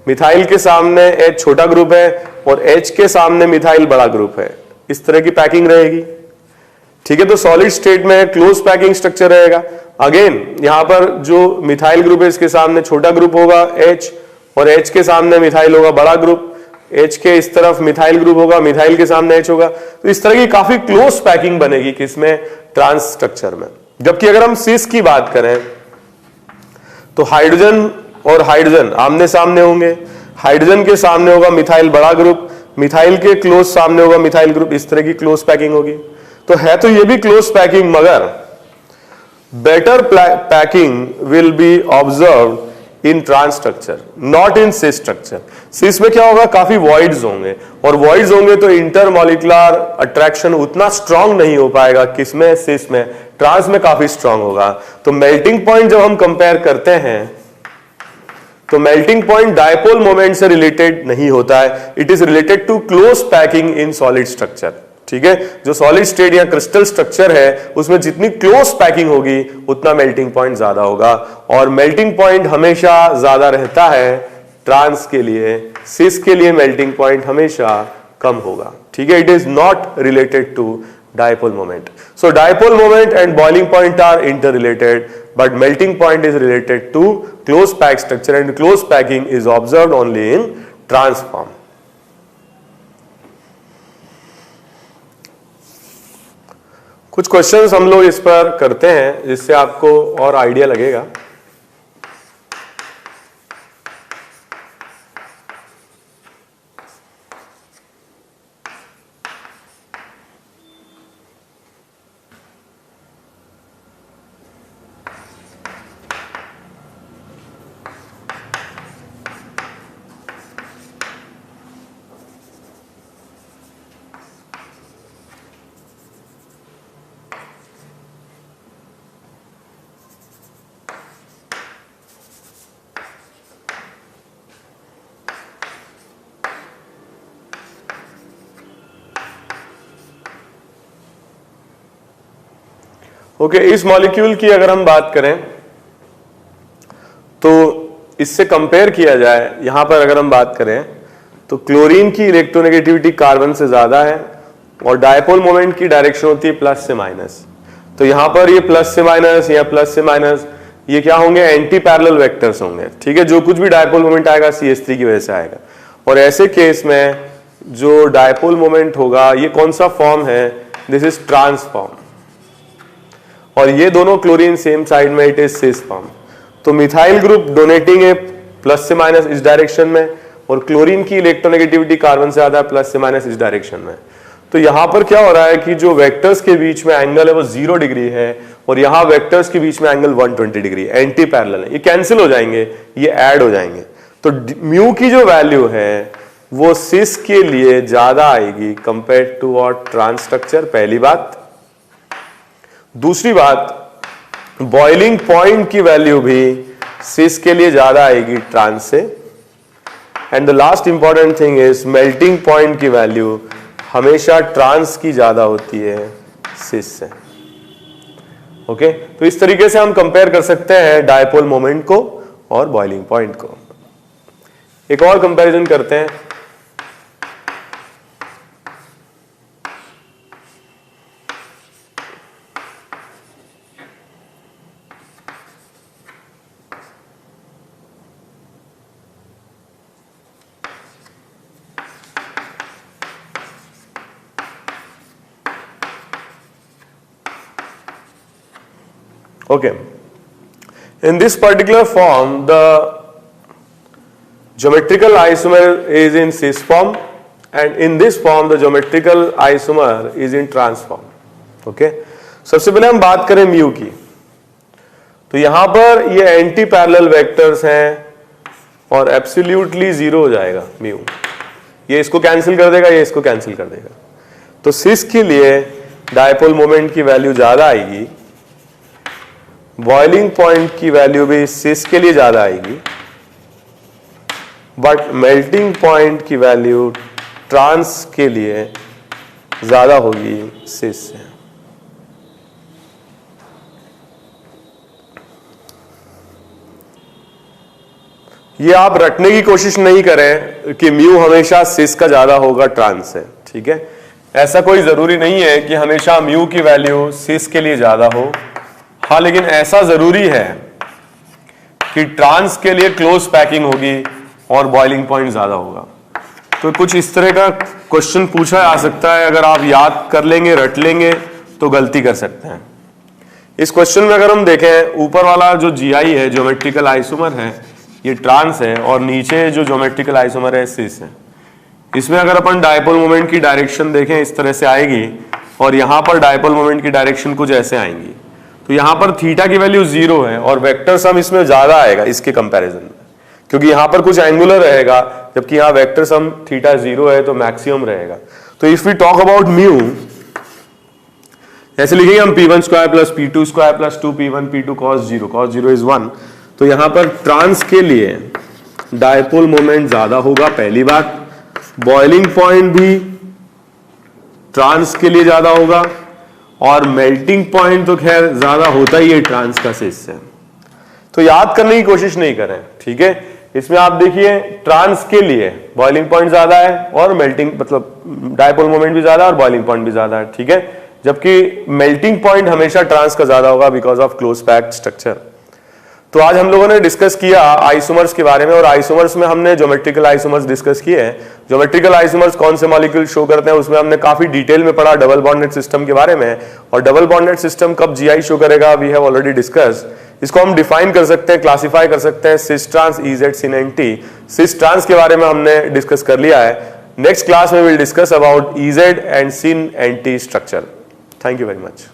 मिथाइल के सामने H छोटा ग्रुप है और H के सामने मिथाइल बड़ा ग्रुप है। इस तरह की पैकिंग रहेगी। ठीक है, तो सॉलिड स्टेट में क्लोज पैकिंग स्ट्रक्चर रहेगा। अगेन यहां पर जो मिथाइल ग्रुप है इसके सामने छोटा ग्रुप होगा H, और H के सामने मिथाइल होगा बड़ा ग्रुप, H के इस तरफ मिथाइल ग्रुप होगा, मिथाइल के सामने H होगा। तो इस तरह की काफी क्लोज पैकिंग बनेगी किसमें? ट्रांस स्ट्रक्चर में। जबकि अगर हम सिस की बात करें तो हाइड्रोजन और हाइड्रोजन आमने सामने होंगे, हाइड्रोजन के सामने होगा मिथाइल बड़ा ग्रुप, मिथाइल के क्लोज सामने होगा मिथाइल ग्रुप, इस तरह की क्लोज पैकिंग होगी। तो है तो ये भी क्लोज पैकिंग, मगर better packing will be observed in trans structure, not in cis structure. Cis में क्या होगा? काफी वॉइड्स होंगे, और वॉइड्स होंगे तो इंटरमॉलिक्युलर अट्रैक्शन उतना स्ट्रांग नहीं हो पाएगा। किसमें? सिस में। ट्रांस में काफी स्ट्रांग होगा। तो मेल्टिंग पॉइंट जब हम कंपेयर करते हैं तो मेल्टिंग पॉइंट डायपोल मोमेंट से रिलेटेड नहीं होता है, it is related to close packing in solid structure. ठीक है, जो सॉलिड स्टेट या क्रिस्टल स्ट्रक्चर है उसमें जितनी क्लोज पैकिंग होगी उतना मेल्टिंग पॉइंट ज्यादा होगा, और मेल्टिंग पॉइंट हमेशा ज्यादा रहता है ट्रांस के लिए, सिस के लिए मेल्टिंग पॉइंट हमेशा कम होगा। ठीक है, it is not related to dipole moment. So dipole moment and boiling point are interrelated, but melting point is related to close packed structure, and close packing is observed only in trans form. कुछ questions हम लोग इस पर करते हैं जिससे आपको और आइडिया लगेगा। ओके, इस मॉलिक्यूल की अगर हम बात करें तो इससे कंपेयर किया जाए, यहां पर अगर हम बात करें तो क्लोरीन की इलेक्ट्रोनेगेटिविटी कार्बन से ज्यादा है और डायपोल मोमेंट की डायरेक्शन होती है प्लस से माइनस। तो यहां पर ये प्लस से माइनस या प्लस से माइनस ये क्या होंगे, एंटी पैरेलल वेक्टर्स होंगे। ठीक है, जो कुछ भी डायपोल मोमेंट आएगा CH3 की वजह से आएगा, और ऐसे केस में जो डायपोल मोमेंट होगा ये कौन सा फॉर्म है, दिस इज ट्रांस फॉर्म, और ये दोनों क्लोरीन सेम साइड में, इट इज सिस फॉर्म। तो मिथाइल ग्रुप डोनेटिंग है प्लस से माइनस इस डायरेक्शन में, और क्लोरीन की इलेक्ट्रोनेगेटिविटी कार्बन से ज्यादा है प्लस से माइनस इस डायरेक्शन में। तो यहां पर क्या हो रहा है कि जो वेक्टर्स के बीच में एंगल है वो 0 डिग्री है, और यहां वेक्टर्स के बीच में एंगल 120 डिग्री, एंटी पैरेलल है, ये कैंसिल हो जाएंगे, ये ऐड हो जाएंगे। तो म्यू की जो वैल्यू है वो सिस के लिए ज्यादा आएगी कंपेयर टू और ट्रांस स्ट्रक्चर, पहली बात। दूसरी बात, बॉइलिंग पॉइंट की वैल्यू भी सिस के लिए ज्यादा आएगी ट्रांस से, and the last important thing is melting point की वैल्यू हमेशा ट्रांस की ज्यादा होती है सिस से। ओके, तो इस तरीके से हम कंपेयर कर सकते हैं डायपोल मोमेंट को और बॉइलिंग पॉइंट को। एक और कंपैरिजन करते हैं। Okay, in this particular form the geometrical isomer is in cis form, and in this form the geometrical isomer is in trans form. Okay, सबसे पहले हम बात करें म्यू की, तो यहां पर ये एंटी पैरेलल वेक्टर्स हैं और एब्सोल्युटली 0 हो जाएगा म्यू, ये इसको कैंसिल कर देगा, ये इसको कैंसिल कर देगा। तो सिस के लिए डायपोल मोमेंट की वैल्यू ज्यादा आएगी, बॉइलिंग पॉइंट की वैल्यू भी सिस के लिए ज्यादा आएगी, बट मेल्टिंग पॉइंट की वैल्यू ट्रांस के लिए ज्यादा होगी सिस से। ये आप रटने की कोशिश नहीं करें कि म्यू हमेशा सिस का ज्यादा होगा ट्रांस से। ठीक है, ऐसा कोई जरूरी नहीं है कि हमेशा म्यू की वैल्यू सिस के लिए ज्यादा हो। हाँ, लेकिन ऐसा जरूरी है कि ट्रांस के लिए क्लोज पैकिंग होगी और बॉइलिंग पॉइंट ज्यादा होगा। तो कुछ इस तरह का क्वेश्चन पूछा जा सकता है, अगर आप याद कर लेंगे, रट लेंगे तो गलती कर सकते हैं। इस क्वेश्चन में अगर हम देखें, ऊपर वाला जो जीआई है, ज्योमेट्रिकल आइसोमर है, ये ट्रांस है, और नीचे जो ज्योमेट्रिकल आइसोमर है सिस है। इसमें अगर अपन डायपोल मोमेंट की डायरेक्शन देखें इस तरह से आएगी, और यहां पर डायपोल मोमेंट की डायरेक्शन कुछ ऐसे आएंगी। तो यहां पर थीटा की वैल्यू 0 है और वेक्टर सम इसमें ज्यादा आएगा इसके कंपैरिजन में, क्योंकि यहां पर कुछ एंगुलर रहेगा, जबकि यहां वेक्टर सम थीटा 0 है तो मैक्सिमम रहेगा। तो if we talk about mu, ऐसे लिखेंगे हम p1 square plus p2 square plus 2p1 p2 cos 0 is 1। तो यहां पर ट्रांस के लिए डायपोल मोमेंट ज्यादा होगा, पहली बात। बॉइलिंग पॉइंट भी ट्रांस के लिए ज्यादा होगा, और मेल्टिंग पॉइंट तो खैर ज्यादा होता ही है ट्रांस का सिस से। तो याद करने की कोशिश नहीं करें, ठीक है। इसमें आप देखिए ट्रांस के लिए बॉइलिंग पॉइंट ज्यादा है और मेल्टिंग मतलब डायपोल मोमेंट भी ज्यादा है और बॉइलिंग पॉइंट भी ज्यादा है, ठीक है। जबकि मेल्टिंग पॉइंट हमेशा ट्रांस का ज्यादा होगा because of close packed structure. तो आज हम लोगों ने डिस्कस किया आइसोमर्स के बारे में, और आइसोमर्स में हमने ज्योमेट्रिकल आइसोमर्स डिस्कस किए हैं। ज्योमेट्रिकल आइसोमर्स कौन से मॉलिक्यूल शो करते हैं उसमें हमने काफी डिटेल में पढ़ा डबल बॉन्डेड सिस्टम के बारे में, और डबल बॉन्डेड सिस्टम कब जीआई शो करेगा वी हैव ऑलरेडी डिस्कस्ड। इसको हम डिफाइन कर सकते हैं, क्लासिफाई कर सकते हैं cis trans E Z syn anti. Cis trans के बारे में हमने डिस्कस कर लिया है। नेक्स्ट क्लास में will discuss about E Z and syn anti structure. Thank you very much.